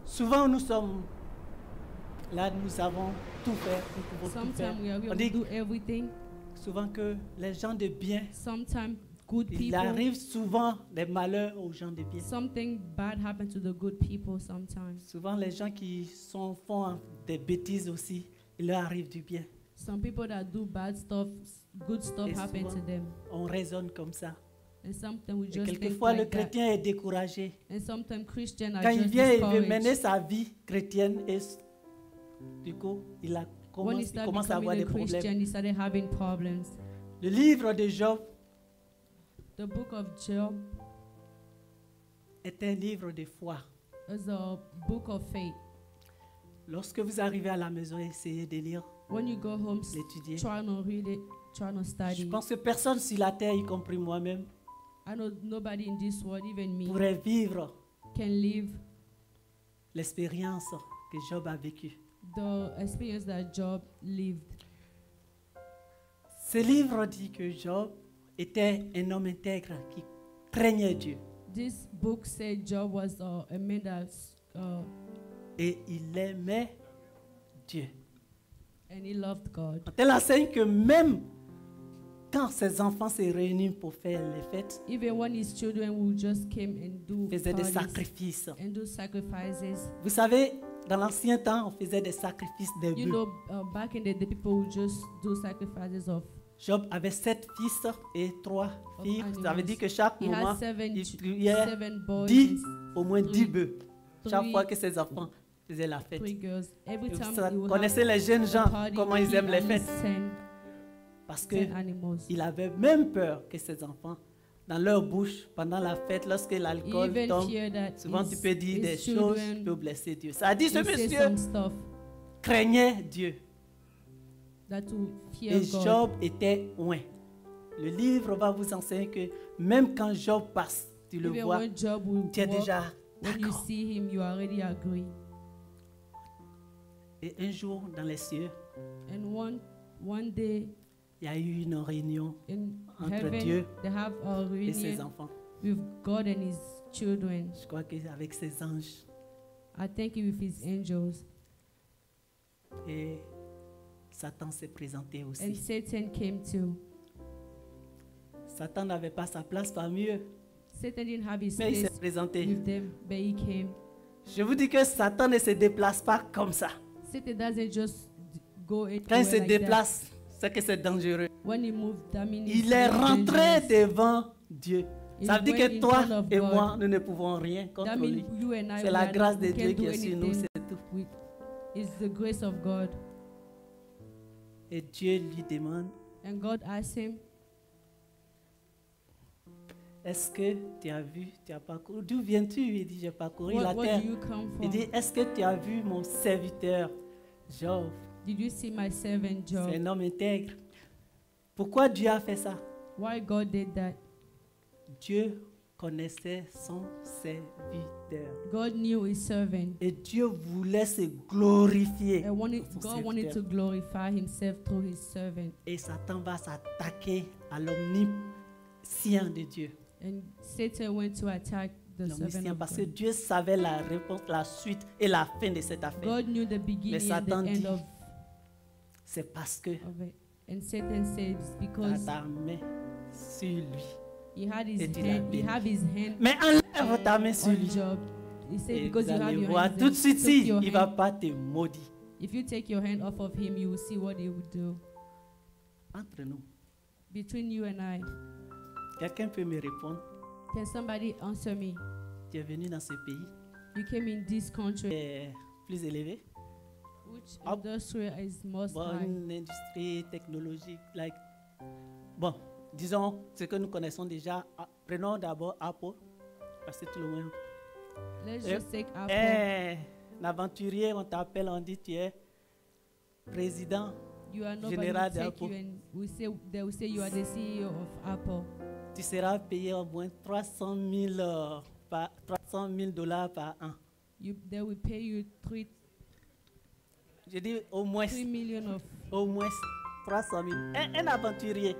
Souvent, nous sommes là, nous avons tout fait, nous pouvons tout faire. Sometimes we are On able dit to do everything. souvent que les gens de bien, Sometimes good il people. arrive souvent des malheurs aux gens de bien. Something bad happens to the good people sometimes. Souvent, les gens qui font des bêtises aussi, il leur arrive du bien. Some people that do bad stuff, good stuff Et happen to souvent, them. on raisonne comme ça. And sometimes we Et just think quelquefois, le like that. chrétien est découragé. And sometimes Christians are Quand il just vient, il veut discouraged. mener sa vie chrétienne et du coup, il When he commence started à avoir becoming des a Christian, problèmes. he started having problems. Le livre de Job The book of Job est un livre de foi. is a book of faith. Lorsque vous arrivez à la maison, essayez de lire, When you go home, l'étudier. try to read it, try to Je study. pense que personne sur la terre, y compris moi-même, I know nobody in this world, even me, pourrait vivre can live l'expérience que Job a vécue. the experience that Job lived. Ce livre dit que Job était un homme intègre qui craignait Dieu. This book said Job was a man that Et il aimait Dieu. and he loved God. Elle enseigne que même quand ses enfants se réunissent pour faire les fêtes, Even when his children will just came and do ils faisaient des parties sacrifices. and do sacrifices. Vous savez, dans l'ancien temps, on faisait des sacrifices de You bœufs. know, back in the day, people would just do sacrifices of. Job avait 7 fils et 3 filles. Ça veut animals. dire que chaque He moment, had seven, il y a seven boys 10, and au moins 10 three- bœufs. Chaque three- fois que ses enfants faisaient la fête. three girls. Every Et vous time he would connaissez have les jeunes a gens, party, comment ils he aiment les at least fêtes. 10 Parce 10 animals. qu'il avait même peur que ses enfants, dans leur bouche, pendant la fête, lorsque He l'alcool even tombe, feared that souvent tu peux dire his des choses children qui peuvent blesser Dieu. Ça a dit, ce will say monsieur some stuff craignait Dieu. that will fear Et God. Job était loin. Le livre va vous enseigner que même quand Job passe, tu le Even vois, when Job will tu es walk, déjà when you d'accord. see him, you already agree. Et un jour, dans les cieux, And one day il y a eu une réunion in entre heaven, Dieu they have a et ses reunion enfants. with God and his children. Je crois qu'avec ses anges. I think with his angels. Et Satan s'est présenté And aussi. Satan came too. Satan n'avait pas sa place parmi eux, Satan didn't have his mais il s'est place présenté. with them, but he came. Je vous dis que Satan ne se déplace pas comme ça. Satan doesn't just go Quand il se anywhere like that. déplace, c'est que c'est dangereux. When he moved, that means Il it's est very rentré dangerous. devant Dieu. He Ça veut dire went que in toi front of et God. moi, nous ne pouvons rien contre That lui. means you and I, C'est la grâce de we Dieu can't qui do est sur nous, anything c'est tout. with. It's the grace of God. Et Dieu lui demande, And God asked him, est-ce que tu as vu, tu as parcouru, d'où viens-tu? Il dit, j'ai parcouru la What terre. do you come Il from? dit, est-ce que tu as vu mon serviteur Job? Did you see my servant Job? C'est un homme intègre. Pourquoi Dieu a fait ça? Why God did that? Dieu connaissait son serviteur. God knew his servant. Et Dieu voulait se glorifier. And dans son God wanted to serviteur. glorify himself through his servant. Et Satan va s'attaquer à l'omniscient de Dieu. And Satan went to attack the servant L'omniscient, of parce que God. Dieu savait la réponse, la suite et la fin de cette affaire. God knew the beginning and the Satan end dit, of C'est parce que it. And Satan said it's tu as because ta main sur lui. he had his Et tu l'as hand, he béni. had his hand Mais enlève ta main sur on lui. Job. He said Et because vous you have allez your voir hand, tout de suite, si, your il ne va hand. pas te maudire. If you take your hand off of him, you will see what he would do. Entre nous, Between you and I, quelqu'un peut me répondre. can somebody answer me? Tu es venu dans ce pays You came in this country, plus élevé, which Up. industry is most high? bonne industrie technologique. Bon, disons ce que nous connaissons déjà. Prenons d'abord Apple, parce que tout le monde. Let's Eh, just take Apple. Un aventurier, on t'appelle, on dit tu es président. You are nobody général to take you, d'Apple. and they will say you are the CEO of Apple. Tu seras payé au moins 300 000 dollars par an. They will pay you Je dis au moins 3 million of 300 000. Un aventurier.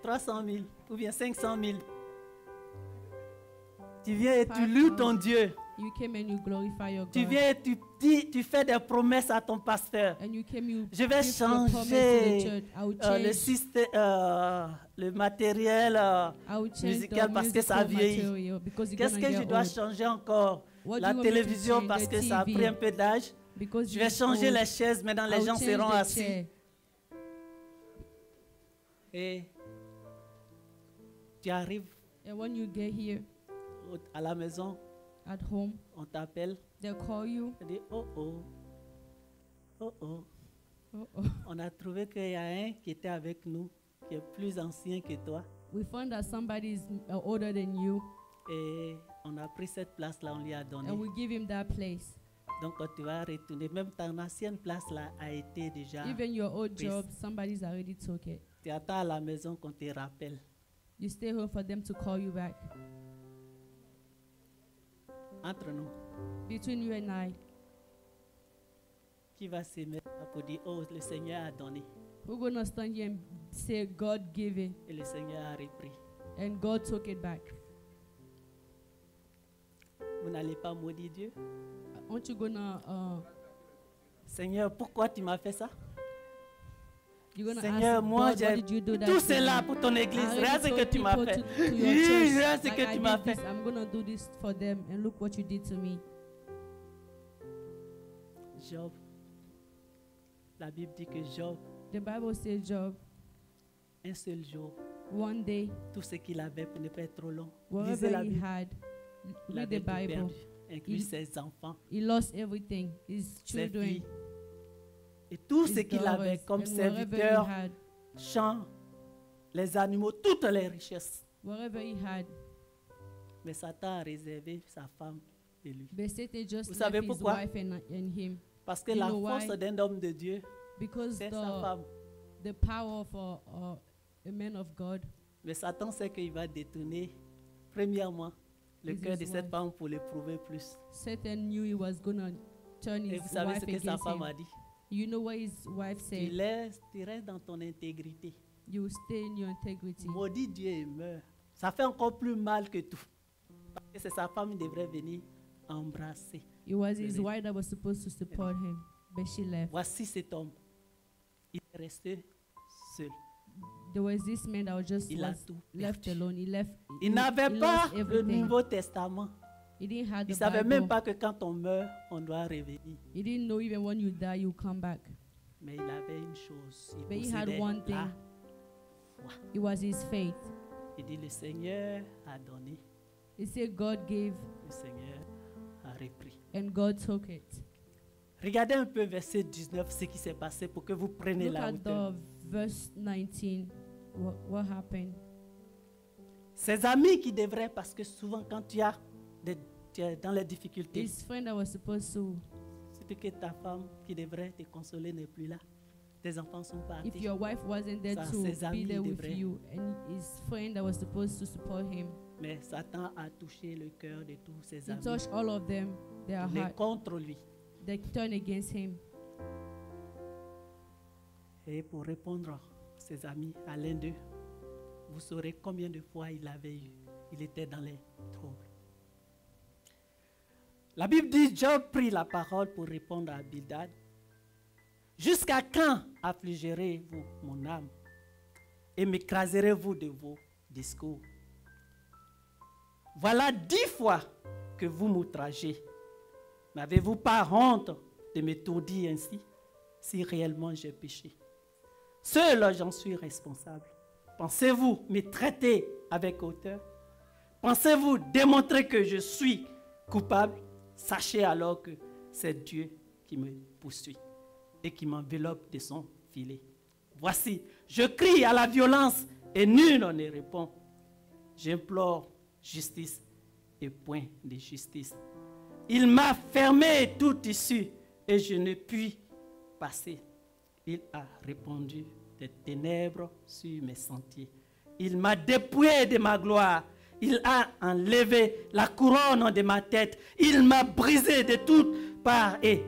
300 000 ou bien 500 000. Tu viens et tu loues ton Dieu. You came and you glorify your Tu God. viens, tu fais des promesses à ton pasteur. And you came, you Je vais give your promise to the changer church. I will le change, système, le matériel I will change musical the parce que ça musical vieillit. material because you're Qu'est-ce gonna que je get dois old. changer encore? What La do you want me to télévision change? parce The que ça a TV. pris un peu d'âge. Because Je vais you're changer old. les chaises, maintenant I les will gens change seront the assis. chair. Et tu arrives And when you get here à la maison, at home, on t'appelle, they'll call you. on dit oh oh, oh oh. Uh-oh. On a trouvé qu'il y a un qui était avec nous, qui est plus ancien que toi. We found that somebody is older than you, Et on a pris cette place-là, on lui a donné. and we give him that place. Donc quand tu vas retourner, même ton ancienne place-là a été déjà. Even your old Please. job, somebody's already took it. Tu attends à la maison qu'on te rappelle. You stay home for them to call you back. Entre nous, Between you and I, qui va se mettre pour dire oh, le Seigneur a donné we're going to stand here and say, God gave it, et le Seigneur a repris. and God took it back. Vous n'allez pas maudire Dieu? Aren't you going to Seigneur, pourquoi tu m'as fait ça? ask Seigneur, moi God, what j'ai did you do that tout to cela me? pour ton église. I Regarde ce already que tu told m'as people fait. to your church, Regarde ce like, que I tu m'as did fait. this, I'm going to do this for them, and look what you did to me. Job, la Bible dit que Job, The Bible says Job, un seul jour, one day, tout ce qu'il avait pour ne pas être trop long, whatever lisez la he Bible, had, il read avait the tout Bible. perdu, inclus Il- ses enfants, He lost everything, his ses children, filles, et tout his ce qu'il avait daughters, comme and whatever he serviteur, had, champs, les animaux, toutes les richesses. whatever he had. Mais Satan a réservé sa femme et lui. But Satan just Vous left savez his pourquoi? wife and him, Parce que You la know why? force d'un homme de Dieu, because c'est sa femme. the power of a man of God Mais Satan sait qu'il va détourner, premièrement, le Is cœur his de cette wife. femme pour l'éprouver plus. Satan knew he was gonna turn Et his vous savez wife ce que sa against femme him. a dit? You know what his wife said? Tu restes dans ton intégrité. You stay in your integrity. Maudit Dieu et meurt. Ça fait encore plus mal que tout. Parce que c'est sa femme qui devrait venir embrasser. It was his Really? wife that was supposed to support him, but she left. Voici cet homme. Il est resté seul. There was this man that was just Il a was tout left perdu. alone. He left. Il n'avait he pas lost le everything. Nouveau Testament. He didn't have Il ne the savait Bible. même pas que quand on meurt, on doit revenir. He didn't know even when you die, you come back. Mais il avait une chose. Il But he had possédait one thing. la foi. It was his faith. Il dit, le Seigneur a donné, He said God gave le Seigneur a repris. and God took it. Regardez un peu verset 19, ce qui s'est passé pour que vous preniez Look la at hauteur. the verse 19. What happened? Ses amis qui devraient, parce que souvent quand tu es dans les difficultés, His friend that was supposed to, surtout que ta femme qui devrait te consoler n'est plus là, tes enfants sont if partis. your wife wasn't there Ça, to ses amis be there with devraient. you, and his friend that was supposed to support him, Mais Satan a touché le cœur de tous ses he amis, touched all of them, their les heart. contre lui. They turned against him. Et pour répondre à ses amis, à l'un d'eux, vous saurez combien de fois il avait eu. Il était dans les troubles. La Bible dit, Job prit la parole pour répondre à Bildad. Jusqu'à quand affligerez-vous mon âme et m'écraserez-vous de vos discours? Voilà 10 fois que vous m'outragez. N'avez-vous pas honte de m'étourdir ainsi, si réellement j'ai péché? Seul j'en suis responsable. Pensez-vous me traiter avec hauteur? Pensez-vous démontrer que je suis coupable? Sachez alors que c'est Dieu qui me poursuit et qui m'enveloppe de son filet. Voici, je crie à la violence et nul ne répond. J'implore justice et point de justice. Il m'a fermé toute issue et je ne puis passer. Il a répandu des ténèbres sur mes sentiers. Il m'a dépouillé de ma gloire. Il a enlevé la couronne de ma tête. Il m'a brisé de toutes parts et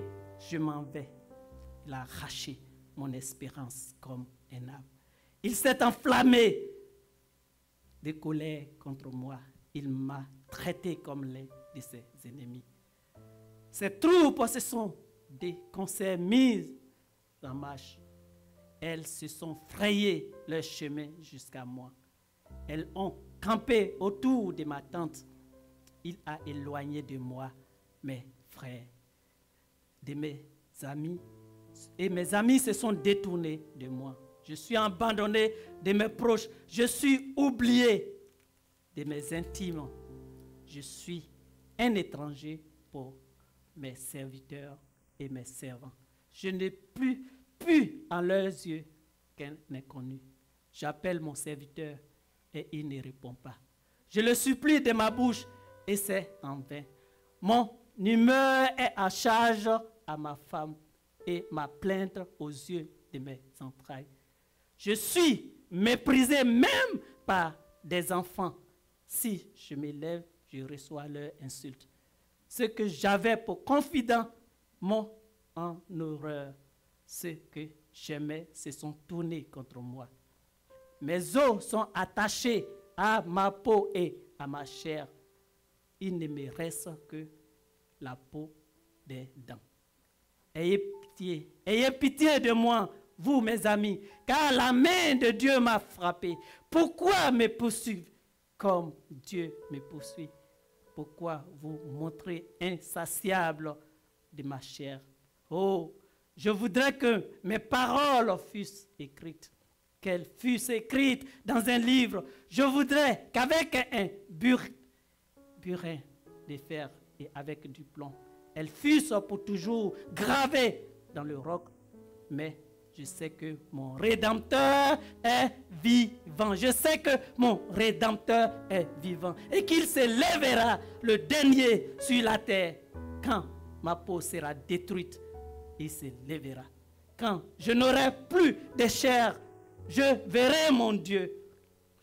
je m'en vais. Il a arraché mon espérance comme un arbre. Il s'est enflammé de colère contre moi. Il m'a traité comme l'un de ses ennemis. Ces troupes se sont des concerts mises en marche. Elles se sont frayées leur chemin jusqu'à moi. Elles ont campé autour de ma tente. Il a éloigné de moi mes frères, de mes amis, et mes amis se sont détournés de moi. Je suis abandonné de mes proches. Je suis oublié de mes intimes. Je suis un étranger pour mes serviteurs et mes servants. Je n'ai plus en leurs yeux qu'un inconnu. J'appelle mon serviteur et il ne répond pas. Je le supplie de ma bouche et c'est en vain. Mon humeur est à charge à ma femme et ma plainte aux yeux de mes entrailles. Je suis méprisé même par des enfants. Si je m'élève, je reçois leurs insultes. Ce que j'avais pour confident m'ont en horreur. Ceux que j'aimais se sont tournés contre moi. Mes os sont attachés à ma peau et à ma chair. Il ne me reste que la peau des dents. Ayez pitié de moi, vous mes amis, car la main de Dieu m'a frappé. Pourquoi me poursuivre comme Dieu me poursuit? Pourquoi vous montrez insatiable de ma chair? Oh, je voudrais que mes paroles fussent écrites, qu'elles fussent écrites dans un livre. Je voudrais qu'avec un burin de fer et avec du plomb, elles fussent pour toujours gravées dans le roc. Mais je sais que mon Rédempteur est vivant. Je sais que mon Rédempteur est vivant et qu'il se lèvera le dernier sur la terre. Quand ma peau sera détruite, il se lèvera. Quand je n'aurai plus de chair, je verrai mon Dieu.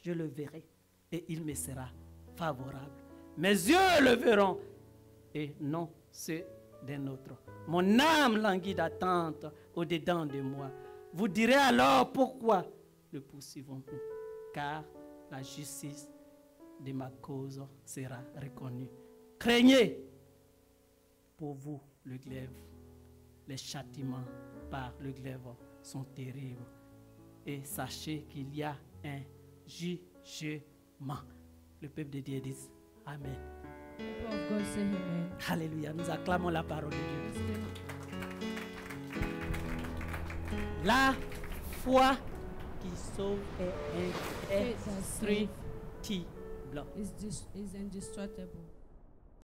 Je le verrai et il me sera favorable. Mes yeux le verront et non ceux d'un autre. Mon âme languit d'attente au-dedans de moi. Vous direz alors pourquoi le poursuivons-nous? Car la justice de ma cause sera reconnue. Craignez pour vous le glaive. Les châtiments par le glaive sont terribles. Et sachez qu'il y a un jugement. Le peuple de Dieu dit Amen. People of God say amen. Alléluia. Nous acclamons la parole de Dieu. La foi qui sauve est indestructible. Is indestructible.